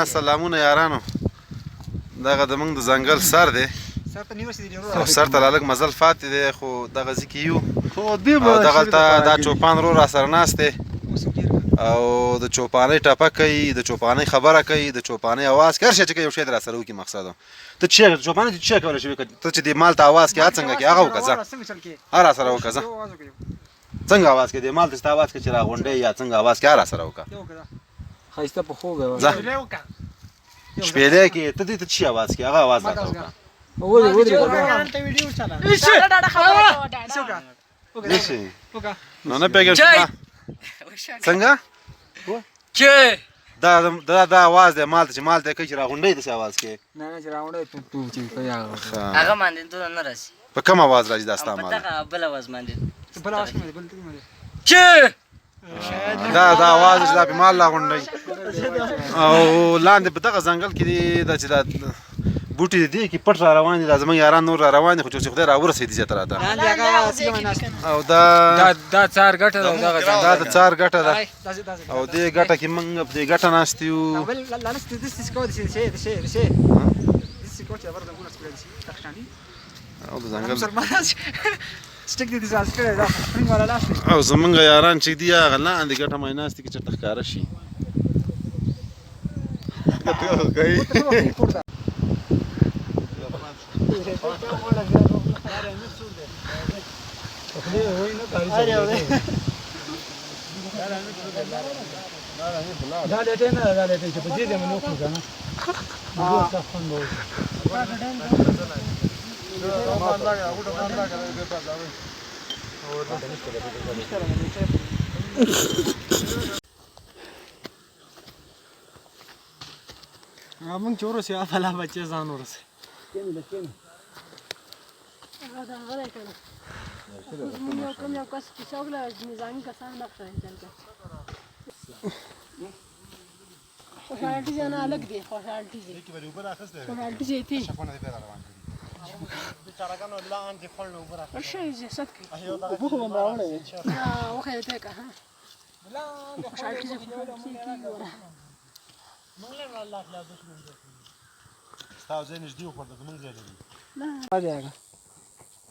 سلامونه یارانو دغه د موږ د ځنګل سر دی او سر ته لږ مزل پاتې دی خو دغه ځای کې یو او دغلته دا چوپان ورور راسره ناست دی او د چوپانۍ ټپه کوي د چوپانۍ خبره کوي د چوپانۍ اواز کوي هر شی چې کوي یو شی دې راسره وکړي مقصد ته چې چوپانۍ ته څه کولی شي ته چې دې مال ته اواز کوي هغه څنګه کوي هغه وکړه ځه هغه راسره وکړه ځه څنګه اواز کوي دې مال ته ستا اواز کوي چې راغونډی یا څنګه اواز کوي هغه راسره وکړه ښایسته په خوب یې ځه شپېلۍ کې ته دې ته څه اواز کوي هغه اواز راته وکړه نو نه پوهېږم څنګه دا اواز دی مال ته چې مال ته کوي چې راغونډی داسې اواز کوي هغه باندې دونه نه راسي په کوم اواز راځي دا ستا مال په دغه بل اواز باندې دا اواز چې دا په مال راغونډی او لاندې په دغه ځنګل کې دی دا چې دا بوټي دي کې پټ را روان دي دا زموږ یاران نور را روان دي خو چې خدای راورسېدي زیاته راته او دا څار ګټه ده دا د څار ګټه ده او دې ګټه کې موږ په دې ګټه ناست یو او د ځنګل او زمونږ یاران چې دي هغه لاندې ګټه مای ناستې کې چېرته ښکاره شي موږ چې ورسې افلا بچې ځان ورسې یو کس چې څوک له نظامي کسان نقشه خوشحالټي ځای نه الګ دی خوشحالټي ځای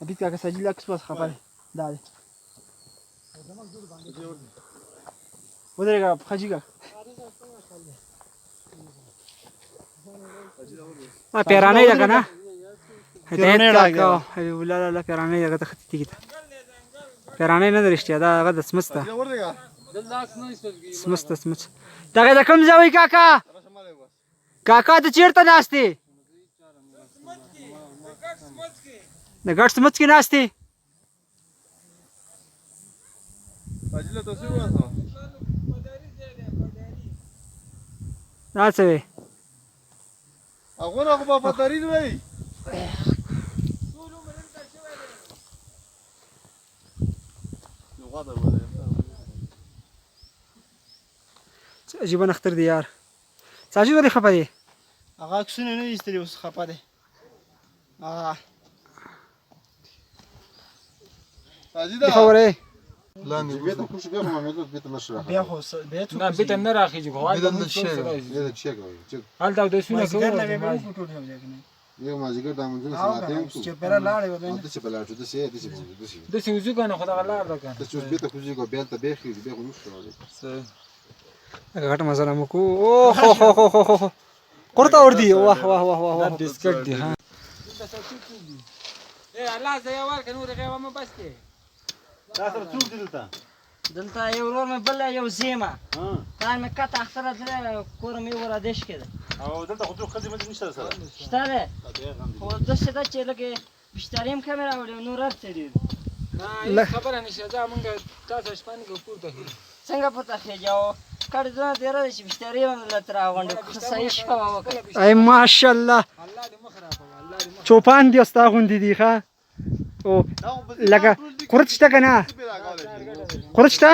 अभी क्या सजी लक्स बस खबर डाल उधर का खजी का پیرانه جگہ نا هدایت کا ولا لا پیرانه جگہ ته ختی کی پیرانه نه درشتیا دا هغه د سمسته سمسته دا د کوم ځای کاکا کاکا ته چیرته ناشتي د ګټ سمڅ کې ناشتي اجله تاسو واسه دا څه وي هغه په پتاري دی عجیبه نختر دی یار ساجي ولې خپه دی هغه عکسونه نه ایستلي اوس خپه دی ساجي دا خبره لاندې بیت خو شګه ما مې بیت نشره بیا خو بیت نه بیت نه راخیږي غواړم بیت نشه بیت چیک حال دا د سونه کوو یو ما زګر د منځ ساتم چې پر لاړې ولې د څه بلار شو د څه د څه وځو کنه خدای غلار ده کنه د څه بیت خو زیګو بیل ته به خې به نو شو غټ مزه مو کو او هو قرطه ور دي واه واه واه واه بسکټ دي ها اے الله زیا ور کنه ور غوا ما بس کې تاسو څوک دلته دلته یو ورور مې بل یو زیمه دا مې کته اختره ده کور مې ور ادش کړه او دلته خو خزي مې نشته سره شته ده خو د څه ده چې لکه بشتریم کیمرا وړي نور ارته دي نه خبره نشه دا مونږ تاسو شپانه کو پورته څنګه پته خېجاو کړه ځنه تیر دي چې بشتریم لتر غونډه صحیح شو ای ماشاءالله الله دې مخرا الله دې چوپان دي استا غوندي دي ښا او لکه قرچته کنه قرچته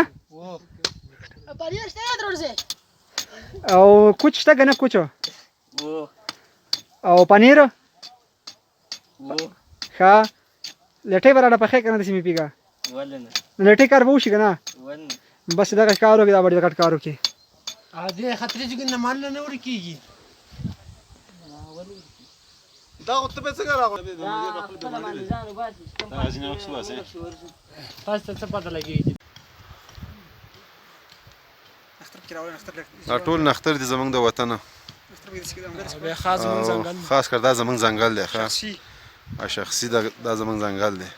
او کوچته کنه کوچو او پنیر ښا لټه براډه پخې کنه د سیمې پیګه ولنه لټه کار وو شي کنه ولنه بس دا کارو کې دا وړي کټ کارو کې دې خطرې چې نه مال نه وړي کیږي دا خو ته به څنګه راغلی خپله باندې ځان وباسي چې کوم پاتې ځینې وخت وباسي. تاسو ته څه پته لګېږي دا ټول نختر دي زمونږ د وطنه بیا خاص زموږ او ځنګل خاص کر دا زمونږ ځنګل دی ښه شي او شخصي دا زمونږ ځنګل دی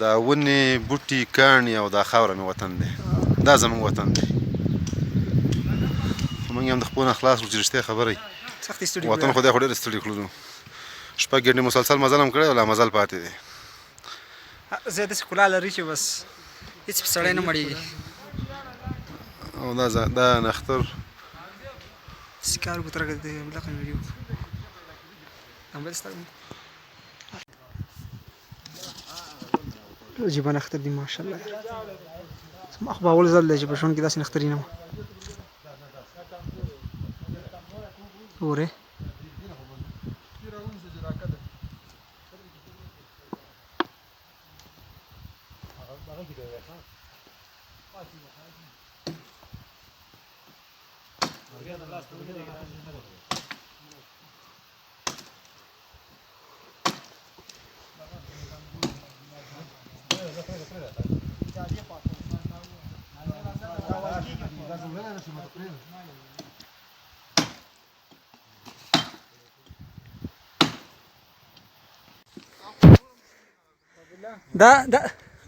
دا ونې بوټي کاڼي او دا خاوره مې وطن دی دا زمونږ وطن دی موږ هم د خپلو نه خلاص کړو چې رښتیا خبره وي سختي ستړي وطن خو دی خو ډېر ستړي کړلو شپږ ګنټې مسلسل مزل هم کړی او لا مزل پاتې دی زه داسې ښکلا لري چې بس هېڅ سړی نه مړېږي او دا نختر سکار بوتره د ملقا ویډیو امبل ستاسو عجیبه نختر دي ماشاءالله زما خو به اول ځل دی چې په ژوند کې داسې نختر وینم ګورې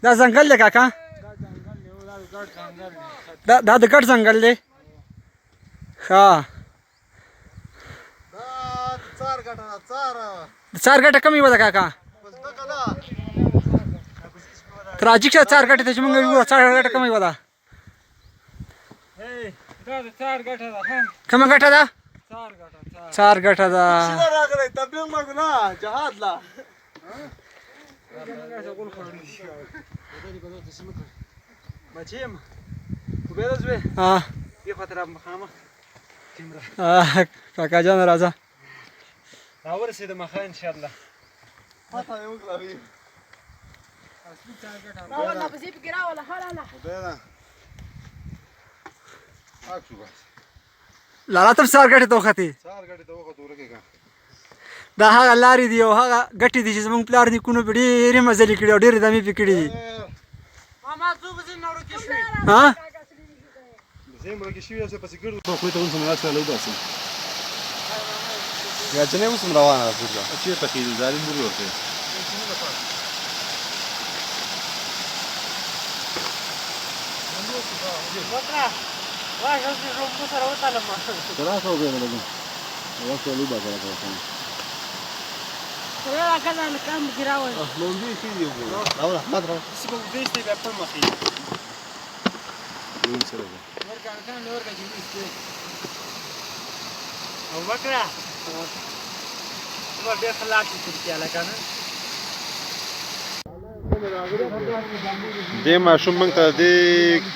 دا ځنګل دی کاکا دا د ګډ ځنګل دی ښه د څار ګټه کمې وه ده کاکا تراجیک شه څار ګټې ته چې مونږ وګورو څار ګټه کمې وه ده کومه ګټه ده څار ګټه ده کاکا جان راځه راورسېده مخه انشاءالله والله بزيد قرا ولا لا لالا تم څار ګټې ته وختې دا هغه لارې دي او هغه ګټې دي چې زموږ پلار نیکونو پې ډېرې مزلې کړي او ډېرې دمې پې کړي دي ګاچنې اوس هم روانه ده پورته چېرته خېږي ظالم بورې ورته راشه وګوره لږ وخت ولې به کړه لا كذا كم قرا ولا لومبي شي دی وګوره راوړه احمد راوړه سبا دېستې بیا په مخې یون سره ورګه کان ورګه جوړې او وکړه نو ډېر خلاص کړی علاقه نه دې ماشوم موږ ته دې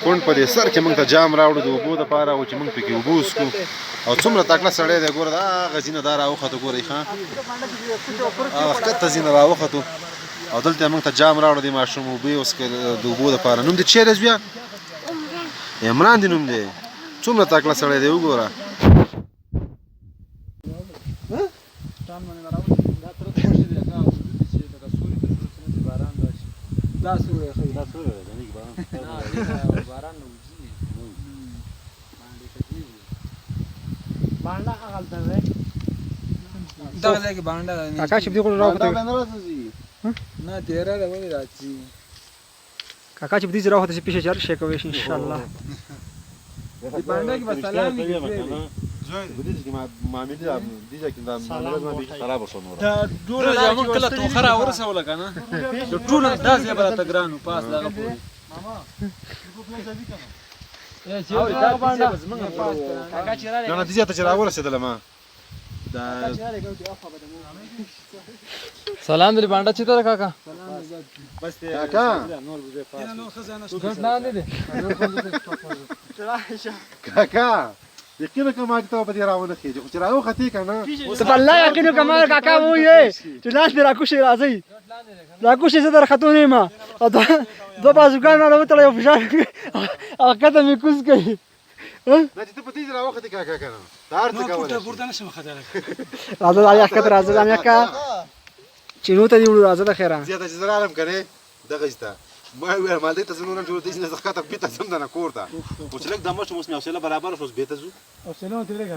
کونډ په دې سر کې موږ ته جام راوړو د اوبو دپاره او چې موږ پکې اوبه وڅښو او څومره تکړه سړی دی ګوره د هغه ځینه دا راوخته ګورئ ښه ښکته ځینه راوختو او دلته موږ ته جام راوړو دې ماشوم اوبه یې وڅښل د اوبو دپاره نوم دې چیرې بیا عمران دې نوم دی څومره تکړه سړی دی وګوره دا سوري خو دا سوري دی نه باران نو وځي باندې هغه ته دا ځای کې باندې کاکا چې دې غوړ راوخته نه تیرا ده ولې راځي کاکا چې دې راوخته چې پیښه چار شي کوي ان شاء الله باندې کې بس سلام بدیش کې ما مې دي چې دا ما به خراب شو نور دا ډور زمون کله تو خرا ورسول کنه ټول دا ځای برته ګرانو پاس دا پوری ماما چې دا باندې زمون پاس کاکا چې را نه دې ته چې راورسېدل ما دا سلام دې باندې چې تر کاکا بس کاکا نور به پاس نو خزانه ګټ نه دي کاکا یقینا کومه ته په دې راونه خېږي خو چې راو ختی کنه ته په الله یقین کومه کاکا وې چې لاس دې راکوشي راځي دا کوشش زه در خطونه ما او دو بازوګان را وتړه یو فشار او کته مې کوز کوي دا چې ته په دې را وخت کاکا کنه دا ارته کوله پورته نشم خطر راځه دا یا کته راځه دا کا چینو ته دی وړو راځه د خیره زیاته چې زرا عالم کنه دغه استا ما ویل مال دې ته زنون جوړ دي چې زه خاطر بیت سم نه کوړه او چې لک د مشو مسمه اوسله برابر شوس بیت زو او سلام ته لګا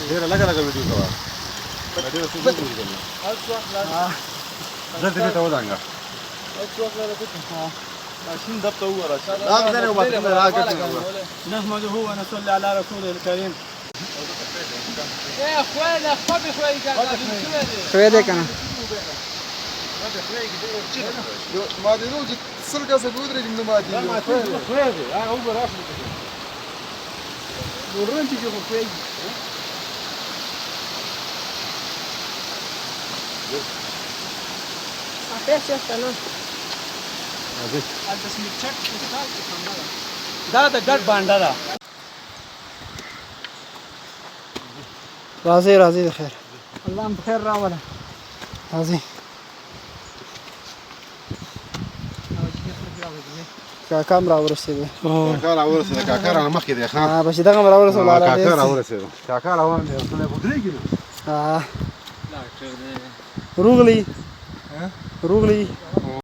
ډیر لګا ویډیو کا ډیر څه ویډیو کړل زه دې ته ودانګه ماشين دبته هو راشد لا بدنا وما نحمده ونصلي على رسوله الكريم يا اخوانا خبي خوي خوي دې کنه ما دې نو چې سرګه څه بودرې جمله ما دې خوي هغه هو راشد ورن چې خو خوي Aprecio hasta no. دا د ګډ باندې ده راځي راځي د خیر الله هم بخیر راوله راځي کاکا هم راورسېده کاکا راورسېده کاکا را مخکې دی ښه بچې دغه هم راورسېده کاکا راورسېده کاکا راورسېده ودرېږي روغلی روغلی